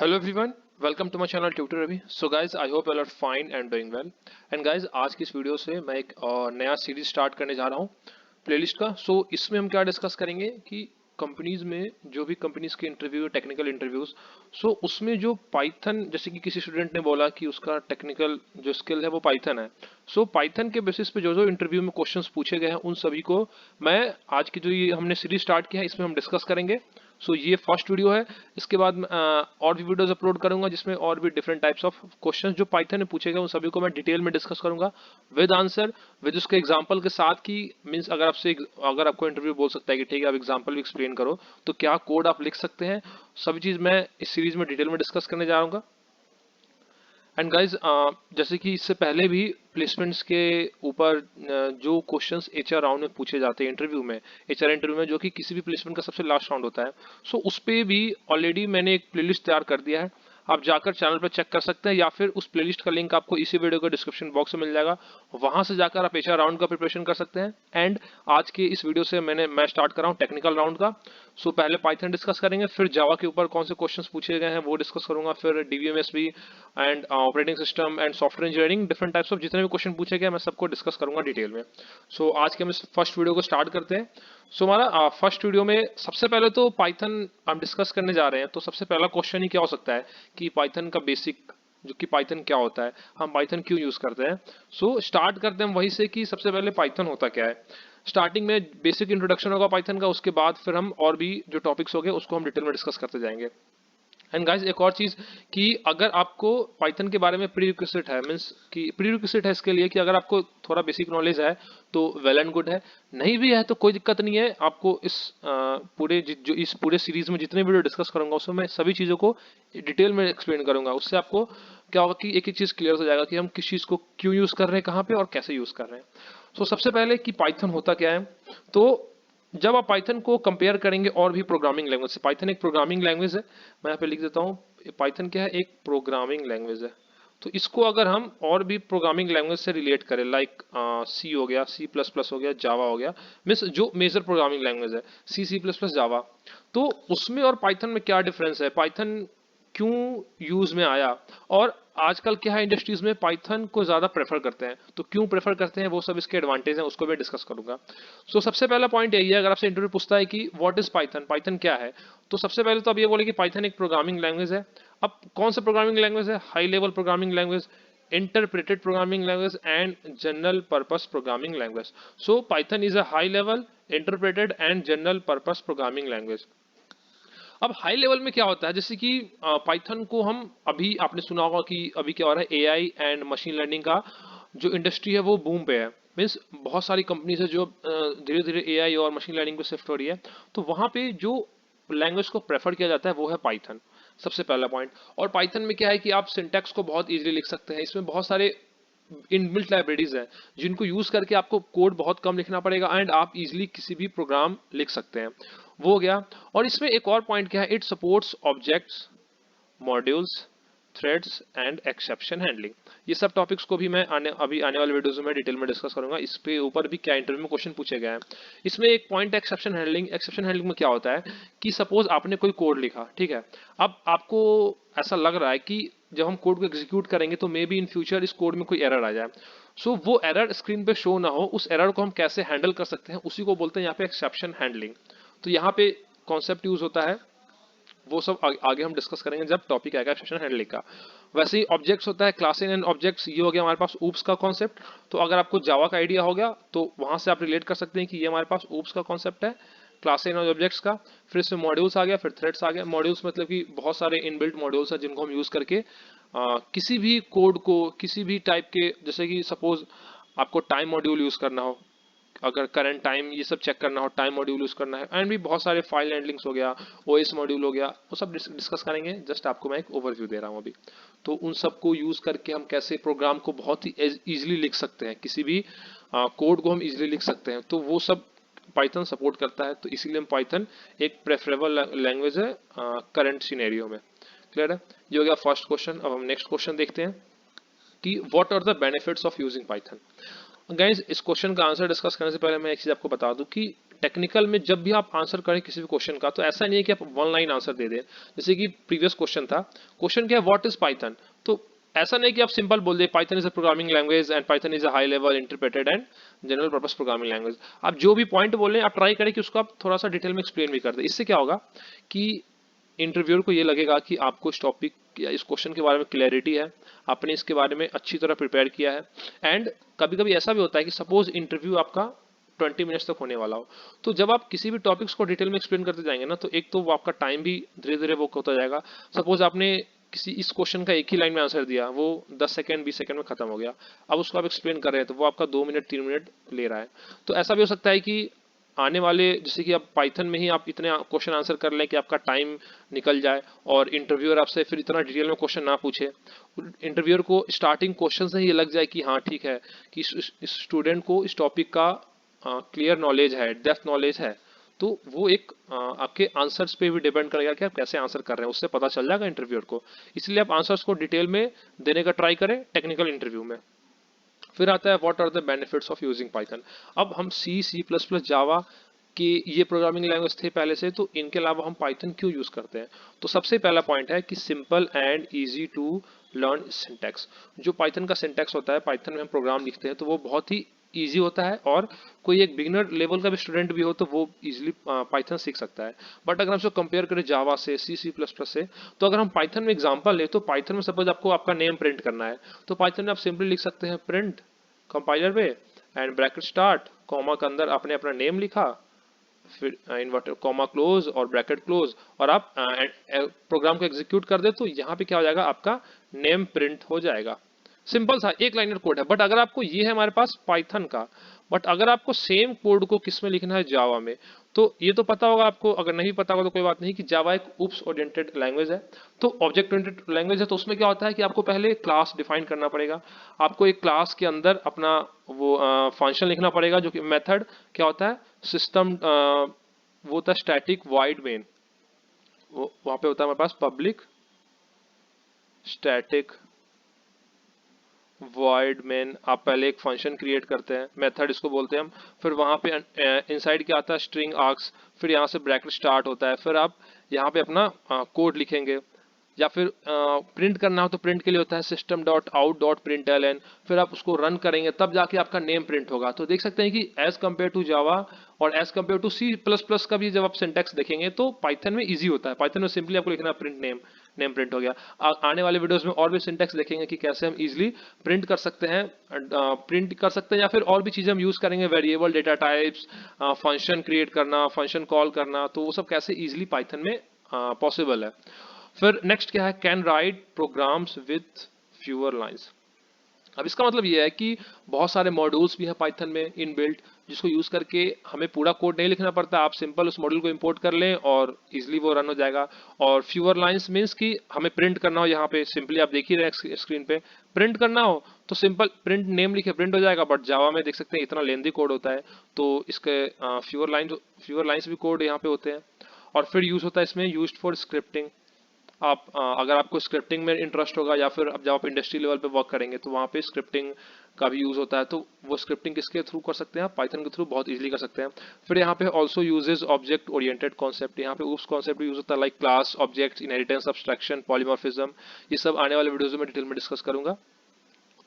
Hello everyone, welcome to my channel Tutor Ravi. So guys, I hope you all are fine and doing well. And guys, आज की इस video से मैं एक नया series start करने जा रहा हूँ प्लेलिस्ट का. सो इसमें हम क्या डिस्कस करेंगे कि कंपनीज में जो भी कंपनीज के इंटरव्यू टेक्निकल इंटरव्यूज, सो उसमें जो पाइथन, जैसे कि किसी स्टूडेंट ने बोला कि उसका टेक्निकल जो स्किल है वो पाइथन है. सो पाइथन के बेसिस पे जो जो इंटरव्यू में क्वेश्चंस पूछे गए हैं उन सभी को मैं आज की जो ये हमने सीरीज स्टार्ट किया है इसमें हम डिस्कस करेंगे. सो ये फर्स्ट वीडियो है. इसके बाद और भी वीडियोस अपलोड करूंगा जिसमें और भी डिफरेंट टाइप्स ऑफ क्वेश्चंस जो पाइथन में पूछे गए उन सभी को मैं डिटेल में डिस्कस करूंगा विद आंसर, विद उसके एग्जांपल के साथ. की मींस अगर आपको इंटरव्यू बोल सकता है कि ठीक है आप एग्जांपल भी एक्सप्लेन करो तो क्या कोड आप लिख सकते हैं. सभी चीज मैं इस सीरीज में डिटेल में डिस्कस करने जा रहा हूँ. एंड गाइज, जैसे कि इससे पहले भी प्लेसमेंट्स के ऊपर जो क्वेश्चंस एचआर राउंड में पूछे जाते हैं इंटरव्यू में, एचआर इंटरव्यू में जो कि किसी भी प्लेसमेंट का सबसे लास्ट राउंड होता है, सो उस पे भी ऑलरेडी मैंने एक प्लेलिस्ट तैयार कर दिया है. आप जाकर चैनल पर चेक कर सकते हैं या फिर उस प्लेलिस्ट का लिंक आपको इसी वीडियो के डिस्क्रिप्शन बॉक्स में मिल जाएगा. वहां से जाकर आप एचआर राउंड का प्रिपरेशन कर सकते हैं. एंड आज के इस वीडियो से मैं स्टार्ट कर रहा हूँ टेक्निकल राउंड का. सो पहले पाइथन डिस्कस करेंगे, फिर जावा के ऊपर कौन से क्वेश्चंस पूछे गए हैं वो डिस्कस करूंगा, फिर डीबीएमएस भी and operating system and software engineering, different types of जितने भी क्वेश्चन पूछे गए मैं सबको डिस्कस करूंगा डिटेल में. सो आज के हम इस फर्स्ट वीडियो को स्टार्ट करते हैं. सो हमारा फर्स्ट वीडियो में सबसे पहले तो पाइथन हम डिस्कस करने जा रहे हैं. तो सबसे पहला क्वेश्चन ही क्या हो सकता है कि पाइथन का बेसिक, जो कि पाइथन क्या होता है, हम पाइथन क्यों यूज करते हैं. सो स्टार्ट करते हैं वहीं से कि सबसे पहले पाइथन होता क्या है. स्टार्टिंग में बेसिक इंट्रोडक्शन होगा पाइथन का, उसके बाद फिर हम और भी जो टॉपिक्स हो गए उसको हम डिटेल में डिस्कस करते जाएंगे. एंड गाइस, एक और चीज कि अगर आपको पाइथन के बारे में प्रीरिक्विजिट है, मींस कि प्रीरिक्विजिट है इसके लिए कि अगर आपको थोड़ा बेसिक नॉलेज है तो वेल एंड गुड है, नहीं भी है तो कोई दिक्कत नहीं है. आपको इस जो इस पूरे सीरीज में जितने वीडियो डिस्कस करूंगा उसमें मैं सभी चीजों को डिटेल में एक्सप्लेन करूंगा. उससे आपको क्या होगा कि एक एक चीज क्लियर हो जाएगा कि हम किस चीज को क्यों यूज कर रहे हैं, कहाँ पे और कैसे यूज कर रहे हैं. सो सबसे पहले कि पाइथन होता क्या है. तो जब आप पाइथन को कंपेयर करेंगे और भी प्रोग्रामिंग लैंग्वेज से, पाइथन एक प्रोग्रामिंग लैंग्वेज है. मैं यहाँ पे लिख देता हूँ पाइथन क्या है, एक प्रोग्रामिंग लैंग्वेज है. तो इसको अगर हम और भी प्रोग्रामिंग लैंग्वेज से रिलेट करें, लाइक सी हो गया, सी प्लस प्लस हो गया, जावा हो गया, मीन्स जो मेजर प्रोग्रामिंग लैंग्वेज है सी, सी प्लस प्लस, जावा, तो उसमें और पाइथन में क्या डिफरेंस है, पाइथन क्यों यूज में आया, और आजकल क्या है इंडस्ट्रीज में पाइथन को ज्यादा प्रेफर करते हैं, तो क्यों प्रेफर करते हैं, वो सब इसके एडवांटेज हैं उसको मैं डिस्कस करूंगा. सो सबसे पहला पॉइंट यही है, अगर आपसे इंटरव्यू पूछता है कि व्हाट इज पाइथन, पाइथन क्या है, तो सबसे पहले तो आप ये बोले कि पाइथन एक प्रोग्रामिंग लैंग्वेज है. अब कौन सा प्रोग्रामिंग लैंग्वेज है, high level programming language, interpreted programming language and general purpose programming language. So Python is a high level, interpreted and general purpose programming language. अब हाई लेवल में क्या होता है, जैसे कि पाइथन को हम अभी आपने सुना होगा कि अभी क्या हो रहा है, एआई एंड मशीन लर्निंग का जो इंडस्ट्री है वो बूम पे है. मीन्स बहुत सारी कंपनीज है जो धीरे धीरे एआई और मशीन लर्निंग पे शिफ्ट हो रही है. तो वहां पे जो लैंग्वेज को प्रेफर किया जाता है वो है पाइथन, सबसे पहला पॉइंट. और पाइथन में क्या है कि आप सिंटैक्स को बहुत इजीली लिख सकते हैं, इसमें बहुत सारे इनबिल्ट लाइब्रेरीज हैं जिनको यूज करके आपको कोड बहुत कम लिखना पड़ेगा एंड आप इजीली किसी भी प्रोग्राम लिख सकते हैं. वो हो गया. और इसमें एक और पॉइंट क्या है, it supports objects, modules, threads and exception handling. ये सब टॉपिक्स को भी मैं अभी आने वाले वीडियोस में डिटेल में डिस्कस करूंगा. इस पे ऊपर भी क्या इंटरव्यू में क्वेश्चन पूछे गए हैं. इसमें एक पॉइंट है एक्सेप्शन हैंडलिंग. एक्सेप्शन हैंडलिंग में क्या होता है कि सपोज आपने कोई कोड लिखा, ठीक है, अब आपको ऐसा लग रहा है कि जब हम कोड को एग्जीक्यूट करेंगे तो मे बी इन फ्यूचर इस कोड में कोई एरर आ जाए. सो वो एरर स्क्रीन पे शो ना हो, उस एरर को हम कैसे हैंडल कर सकते हैं उसी को बोलते हैं यहाँ पे एक्सेप्शन हैंडलिंग. तो यहाँ पे कॉन्सेप्ट यूज होता है, वो सब आगे हम डिस्कस करेंगे जब टॉपिक आएगा एक्सेप्शन हैंडलिंग का. वैसे ही ऑब्जेक्ट्स होता है, क्लासेस एंड ऑब्जेक्ट्स, ये हो गया हमारे पास ऊप्स का कॉन्सेप्ट. तो अगर आपको जावा का आइडिया हो गया तो वहां से आप रिलेट कर सकते हैं कि ये हमारे पास ऊप्स का कॉन्सेप्ट है, क्लासेस एंड ऑब्जेक्ट्स का. फिर इसमें मॉड्यूल्स आ गया, फिर थ्रेड्स आ गया. मॉड्यूल्स मतलब कि बहुत सारे इनबिल्ट मॉड्यूल्स हैं जिनको हम यूज करके किसी भी कोड को, किसी भी टाइप के, जैसे कि सपोज आपको टाइम मॉड्यूल यूज करना हो, अगर करंट टाइम ये सब चेक करना हो, टाइम मॉड्यूल यूज करना है, एंड भी बहुत सारे फाइल हैंडलिंग्स हो गया, ओएस मॉड्यूल हो गया, वो सब डिस्कस करेंगे. जस्ट आपको मैं एक ओवरव्यू दे रहा हूँ अभी. तो उन सब को यूज करके हम कैसे प्रोग्राम को बहुत ही इजीली लिख सकते हैं, किसी भी कोड को हम इजीली लिख सकते हैं, तो वो सब पाइथन सपोर्ट करता है. तो इसीलिए हम पाइथन एक प्रेफरेबल लैंग्वेज है करंट सिनेरियो में. क्लियर है. ये हो गया फर्स्ट क्वेश्चन. अब हम नेक्स्ट क्वेश्चन देखते हैं कि what are the benefits of using Python. Guys, इस क्वेश्चन का आंसर डिस्कस करने से पहले मैं एक चीज आपको बता दूं कि टेक्निकल में जब भी आप आंसर करें किसी भी क्वेश्चन का, तो ऐसा नहीं है कि आप वन लाइन आंसर दे दें। जैसे कि प्रीवियस क्वेश्चन था, क्वेश्चन क्या है, व्हाट इज पाइथन, तो ऐसा नहीं कि आप सिंपल बोल दे Python is a programming language and Python is a high level interpreted and general purpose programming language. आप जो भी पॉइंट बोले आप ट्राई करें कि उसको आप थोड़ा सा डिटेल में एक्सप्लेन भी कर दे। इससे क्या होगा कि इंटरव्यूअर को ये लगेगा कि आपको इस टॉपिक या इस क्वेश्चन के बारे में क्लैरिटी है, आपने इसके बारे में अच्छी तरह प्रिपेयर किया है। एंड कभी कभी ऐसा भी होता है कि सपोज इंटरव्यू आपका 20 मिनट्स तक होने वाला हो, तो जब आप किसी भी टॉपिक्स को डिटेल में एक्सप्लेन करते जाएंगे ना, तो एक तो वो आपका टाइम भी धीरे धीरे वो होता जाएगा। सपोज आपने किसी इस क्वेश्चन का एक ही लाइन में आंसर दिया, वो 10 सेकंड 20 सेकंड में खत्म हो गया, अब उसको आप एक्सप्लेन कर रहे हैं तो वो आपका 2 मिनट 3 मिनट ले रहा है। तो ऐसा भी हो सकता है कि आने वाले, जैसे कि आप पाइथन में ही आप इतने क्वेश्चन आंसर कर लें कि आपका टाइम निकल जाए और इंटरव्यूअर आपसे फिर इतना डिटेल में क्वेश्चन ना पूछे। इंटरव्यूअर को स्टार्टिंग क्वेश्चन से ही लग जाए कि हाँ ठीक है कि इस स्टूडेंट को इस टॉपिक का क्लियर नॉलेज है, डेप्थ नॉलेज है, तो वो एक आपके आंसर्स पे भी डिपेंड करेगा कि आप कैसे आंसर कर रहे हैं, उससे पता चल जाएगा इंटरव्यूअर को। इसलिए आप आंसर्स को डिटेल में देने का ट्राई करें टेक्निकल इंटरव्यू में। फिर आता है what are the benefits of using Python. अब हम C++, जावा कि ये प्रोग्रामिंग लैंग्वेज थे पहले से, तो इनके अलावा हम पाइथन क्यों यूज करते हैं। तो सबसे पहला पॉइंट है कि simple and easy to learn syntax. जो पाइथन का सिंटैक्स होता है, पाइथन में हम प्रोग्राम लिखते हैं तो वो बहुत ही इजी होता है, और कोई एक बिगिनर लेवल का भी स्टूडेंट भी हो तो वो इजीली पाइथन सीख सकता है। बट अगर हम इसको कंपेयर करें जावा से, C++ से, तो अगर हम पाइथन में एग्जांपल ले, तो पाइथन में सपोज आपको आपका नेम प्रिंट करना है, तो पाइथन में आप सिंपली लिख सकते हैं प्रिंट कंपाइलर पे एंड ब्रैकेट स्टार्ट, कॉमा के अंदर आपने अपना नेम लिखा, फिर इन्वर्टर कॉमा क्लोज और ब्रैकेट क्लोज, और आप प्रोग्राम को एग्जीक्यूट कर दे, तो यहाँ पे क्या हो जाएगा, आपका नेम प्रिंट हो जाएगा। सिंपल सा एक लाइनर कोड है। बट अगर आपको ये है हमारे पास पाइथन का, बट अगर आपको सेम कोड को किस में लिखना है, जावा में, तो ये तो पता होगा आपको, अगर नहीं पता होगा तो कोई बात नहीं कि जावा एक उप्स ओरिएंटेड लैंग्वेज है। तो ऑब्जेक्ट ओरिएंटेड लैंग्वेज है, तो उसमें क्या होता है कि आपको पहले क्लास डिफाइन करना पड़ेगा, आपको एक क्लास के अंदर अपना वो फंक्शन लिखना पड़ेगा, जो कि मेथड क्या होता है, सिस्टम वो होता है स्टैटिक वॉइड मेन, वो वहां पे होता है हमारे पास पब्लिक स्टैटिक वॉइड मेन। आप पहले एक फंक्शन क्रिएट करते हैं, मेथड इसको बोलते हैं हम, फिर वहां पे इनसाइड क्या आता है, स्ट्रिंग आर्क्स, फिर यहाँ से ब्रैकेट स्टार्ट होता है, फिर आप यहाँ पे अपना कोड लिखेंगे, या फिर प्रिंट करना हो तो प्रिंट के लिए होता है system dot out dot print L N, फिर आप उसको रन करेंगे तब जाके आपका नेम प्रिंट होगा। तो देख सकते हैं कि एज कम्पेयर टू जावा और एज कम्पेयर टू C++ का भी जब आप सिंटैक्स देखेंगे तो पाइथन में इजी होता है। पाइथन में सिंपली आपको लिखना प्रिंट नेम, नेम प्रिंट हो गया। आने वाले वीडियोस में और भी सिंटैक्स देखेंगे कि कैसे हम इजीली प्रिंट कर सकते हैं, या फिर और भी चीजें हम यूज करेंगे, variable, data types, function create करना, फंक्शन कॉल करना, तो वो सब कैसे इजीली पाइथन में पॉसिबल है। फिर नेक्स्ट क्या है, can write programs with fewer lines. अब इसका मतलब ये है कि बहुत सारे मॉड्यूल्स भी हैं पाइथन में इनबिल्ट, जिसको यूज करके हमें पूरा कोड नहीं लिखना पड़ता, आप सिंपल उस मॉड्यूल को इंपोर्ट कर लें और इजीली वो रन हो जाएगा। और फ्यूअर लाइंस मींस कि हमें प्रिंट करना हो, यहाँ पे सिंपली आप देख ही रहे स्क्रीन पे, प्रिंट करना हो तो सिंपल प्रिंट नेम लिखे प्रिंट हो जाएगा। बट जावा में देख सकते हैं इतना लेंदी कोड होता है, तो इसके फ्यूअर लाइंस भी कोड यहाँ पे होते हैं। और फिर यूज होता है इसमें यूज्ड फॉर स्क्रिप्टिंग। आप अगर आपको स्क्रिप्टिंग में इंटरेस्ट होगा, या फिर अब जब आप इंडस्ट्री लेवल पे वर्क करेंगे तो वहाँ पे स्क्रिप्टिंग का भी यूज होता है, तो वो स्क्रिप्टिंग किसके थ्रू कर सकते हैं, आप पाइथन के थ्रू बहुत इजीली कर सकते हैं। फिर यहाँ पे also uses object oriented concept, यहाँ पे उस कॉन्सेप्ट भी यूज होता है, like class, objects, inheritance, abstraction, polymorphism. ये सब आने वाले वीडियोज में डिटेल में डिस्कस करूंगा,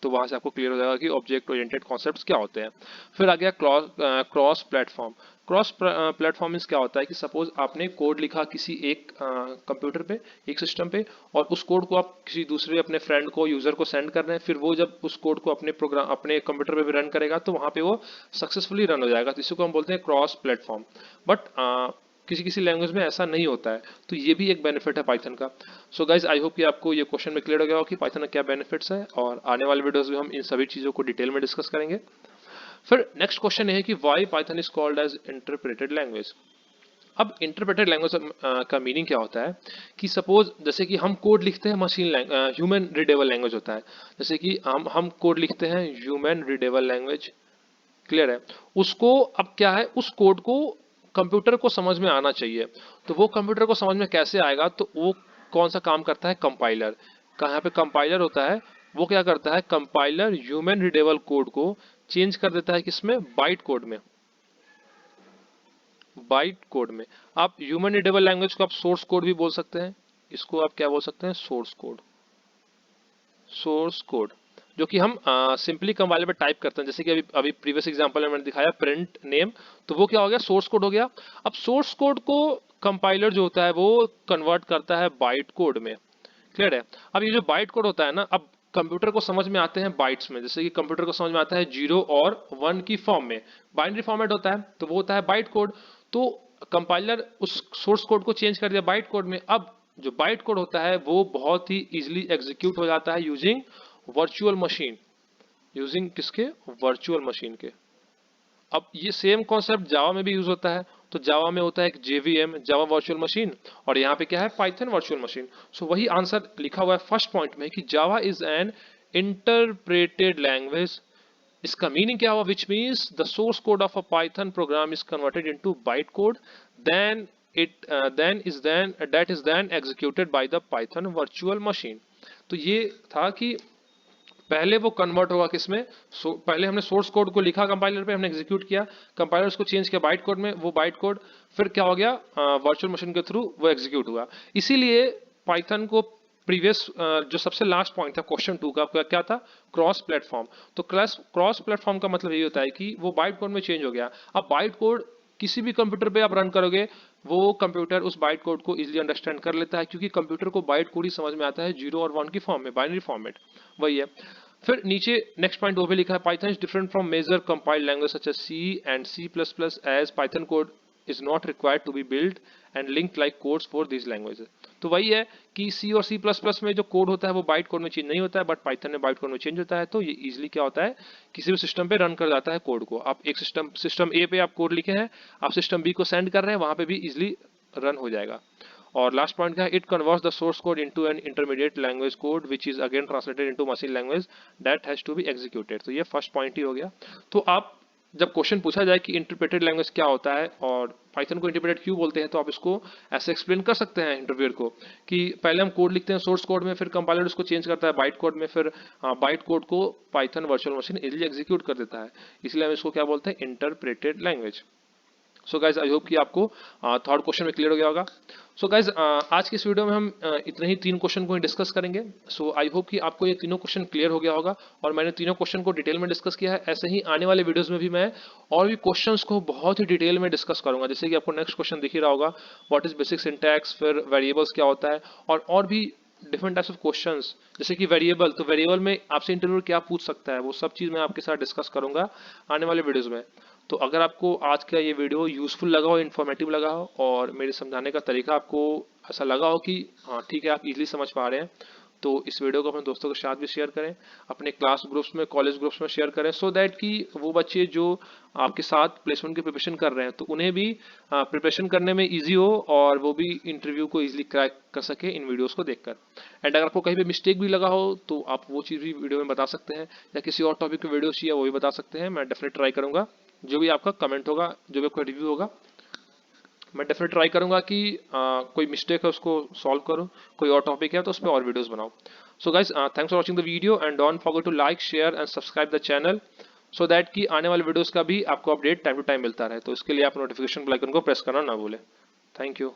तो वहां से आपको क्लियर हो जाएगा कि ऑब्जेक्ट ओरिएंटेड कॉन्सेप्ट्स क्या होते हैं। फिर आ गया क्रॉस प्लेटफॉर्म। क्रॉस प्लेटफॉर्मिंग क्या होता है कि सपोज आपने कोड लिखा किसी एक कंप्यूटर पे, एक सिस्टम पे, और उस कोड को आप किसी दूसरे अपने फ्रेंड को, यूजर को सेंड कर रहे हैं, फिर वो जब उस कोड को अपने प्रोग्राम अपने कंप्यूटर पे भी रन करेगा तो वहां पे वो सक्सेसफुली रन हो जाएगा, तो इसी को हम बोलते हैं क्रॉस प्लेटफॉर्म। बट किसी किसी लैंग्वेज में ऐसा नहीं होता है, तो ये भी एक बेनिफिट है पाइथन का। सो गाइज आई होप कि आपको ये क्वेश्चन में क्लियर हो गया हो कि पाइथन का क्या बेनिफिट्स है, और आने वाले वीडियोस में हम इन सभी चीजों को डिटेल में डिस्कस करेंगे। फिर नेक्स्ट क्वेश्चन है कि why Python is called as interpreted language. अब इंटरप्रेटेड लैंग्वेज का मीनिंग क्या होता है कि सपोज जैसे कि हम कोड लिखते हैं मशीन ह्यूमन रीडेबल लैंग्वेज होता है, जैसे कि हम कोड लिखते हैं ह्यूमन रीडेबल लैंग्वेज, क्लियर है। उसको अब क्या है, उस कोड को कंप्यूटर को समझ में आना चाहिए, तो वो कंप्यूटर को समझ में कैसे आएगा, तो वो कौन सा काम करता है, कंपाइलर। कहाँ पे कंपाइलर होता है, वो क्या करता है, कंपाइलर ह्यूमन रीडेबल कोड को चेंज कर देता है किसमें, बाइट कोड में। बाइट कोड में। आप ह्यूमन रीडेबल लैंग्वेज को आप सोर्स कोड भी बोल सकते हैं, इसको आप क्या बोल सकते हैं, सोर्स कोड। सोर्स कोड जो कि हम सिंपली कंपाइलर पे टाइप करते हैं, जैसे कि अभी अभी प्रीवियस एग्जांपल में मैंने दिखाया प्रिंट नेम, तो वो क्या हो गया, सोर्स कोड हो गया। अब सोर्स कोड को कंपाइलर जो होता है वो कन्वर्ट करता है बाइट कोड में। क्लियर है। अब ये जो बाइट कोड होता है ना, अब कंप्यूटर को समझ में आते हैं बाइट्स में, जैसे कि कंप्यूटर को समझ में आता है 0 और 1 की फॉर्म में, बाइनरी फॉर्मेट होता है तो वो होता है बाइट कोड। तो कंपाइलर उस सोर्स कोड को चेंज कर दिया बाइट कोड में। अब जो बाइट कोड होता है वो बहुत ही इजीली एग्जीक्यूट हो जाता है यूजिंग वर्चुअल मशीन, यूजिंग किसके, वर्चुअल मशीन के। अब ये सेम कॉन्सेप्ट जावा में भी यूज होता है, तो जावा में होता है एक जेवीएम, जावा वर्चुअल मशीन, और यहाँ पे क्या है, पाइथन वर्चुअल मशीन। सो वही आंसर लिखा हुआ है फर्स्ट पॉइंट में कि Java is an interpreted language. इसका मीनिंग क्या हुआ, which means the source code of a Python program is converted into byte code, then it then that is then executed by the Python virtual machine. तो ये था कि पहले वो convert होगा किसमें, पहले हमने सोर्स कोड को लिखा कंपाइलर पे, हमने एग्जीक्यूट किया, कंपाइलर उसको चेंज किया बाइट कोड में, वो बाइट कोड फिर क्या हो गया, वर्चुअल मशीन के थ्रू वो एग्जीक्यूट हुआ। इसीलिए पाइथन को प्रीवियस जो सबसे लास्ट पॉइंट था क्वेश्चन 2 का, क्या था, क्रॉस प्लेटफॉर्म। तो क्रॉस प्लेटफॉर्म का मतलब ये होता है कि वो बाइट कोड में चेंज हो गया। अब बाइट कोड किसी भी कंप्यूटर पे आप रन करोगे, वो कंप्यूटर उस बाइट कोड को इजीली अंडरस्टैंड कर लेता है, क्योंकि कंप्यूटर को बाइट कोड ही समझ में आता है 0 और 1 की फॉर्म में, बाइनरी फॉर्मेट वही है। फिर नीचे नेक्स्ट पॉइंट वो भी लिखा है, Python is different from major compiled language such as C and C plus plus, as Python code is not required to be build and link like codes for these languages. तो वही है कि सी और सी plus plus में जो code होता है वो बाइट कोड में चेंज नहीं होता है, बट पाइथन में बाइट कोड में चेंज होता है। तो ये इजीली क्या होता है, किसी भी सिस्टम पे रन कर जाता है कोड को। आप एक सिस्टम ए पे आप कोड लिखे हैं, आप सिस्टम बी को सेंड कर रहे हैं, वहां पे भी इजिली रन हो जाएगा। और लास्ट पॉइंट क्या है, it converts the source code into an intermediate language code which is again translated into machine language that has to be executed. तो ये फर्स्ट पॉइंट ही हो गया। तो आप जब क्वेश्चन पूछा जाए कि इंटरप्रेटेड लैंग्वेज क्या होता है और पाइथन को इंटरप्रेटेड क्यों बोलते हैं, तो आप इसको ऐसे एक्सप्लेन कर सकते हैं इंटरव्यूअर को कि पहले हम कोड लिखते हैं सोर्स कोड में, फिर कंपाइलर उसको चेंज करता है बाइट कोड में, फिर बाइट कोड को Python virtual machine easily execute कर देता है, इसलिए हम इसको क्या बोलते हैं, interpreted language. So guys I hope कि आपको थर्ड क्वेश्चन में क्लियर हो गया होगा। सो गाइज आज की इस वीडियो में हम इतने ही 3 क्वेश्चन को ही डिस्कस करेंगे। सो आई होप कि आपको ये तीनों क्वेश्चन क्लियर हो गया होगा, और मैंने तीनों क्वेश्चन को डिटेल में डिस्कस किया है। ऐसे ही आने वाले वीडियोस में भी मैं और भी क्वेश्चंस को बहुत ही डिटेल में डिस्कस करूंगा, जैसे कि आपको नेक्स्ट क्वेश्चन दिख ही रहा होगा, व्हाट इज बेसिक सिंटैक्स, फिर वेरिएबल्स क्या होता है, और भी डिफरेंट टाइप्स ऑफ क्वेश्चंस, जैसे कि वेरिएबल, तो वेरिएबल में आपसे इंटरव्यू क्या पूछ सकता है, वो सब चीज़ मैं आपके साथ डिस्कस करूंगा आने वाले वीडियोज़ में। तो अगर आपको आज का ये वीडियो यूजफुल लगा हो, इन्फॉर्मेटिव लगा हो, और मेरे समझाने का तरीका आपको ऐसा लगा हो कि हाँ ठीक है आप इजीली समझ पा रहे हैं, तो इस वीडियो को अपने दोस्तों के साथ भी शेयर करें, अपने क्लास ग्रुप्स में, कॉलेज ग्रुप्स में शेयर करें, सो दैट कि वो बच्चे जो आपके साथ प्लेसमेंट की प्रिपरेशन कर रहे हैं, तो उन्हें भी प्रिपरेशन करने में ईजी हो, और वो भी इंटरव्यू को ईजिली क्रैक कर सके इन वीडियोस को देखकर। एंड अगर आपको कहीं पे मिस्टेक भी लगा हो, तो आप वो चीज़ भी वीडियो में बता सकते हैं, या किसी और टॉपिक की वीडियो चाहिए वो भी बता सकते हैं, मैं डेफिनेट ट्राई करूंगा। जो भी आपका कमेंट होगा, जो भी आपका रिव्यू होगा, मैं डेफिनेट ट्राई करूंगा कि कोई मिस्टेक है उसको सॉल्व करूं, कोई और टॉपिक है तो उस पर और वीडियोस बनाऊं। So guys thanks for watching the video, and don't forget to like, share and subscribe the channel, so that कि आने वाले वीडियोस का भी आपको अपडेट टाइम टू टाइम मिलता रहे। तो इसके लिए आप नोटिफिकेशन बेल आइकन को प्रेस करना ना भूलें। Thank you.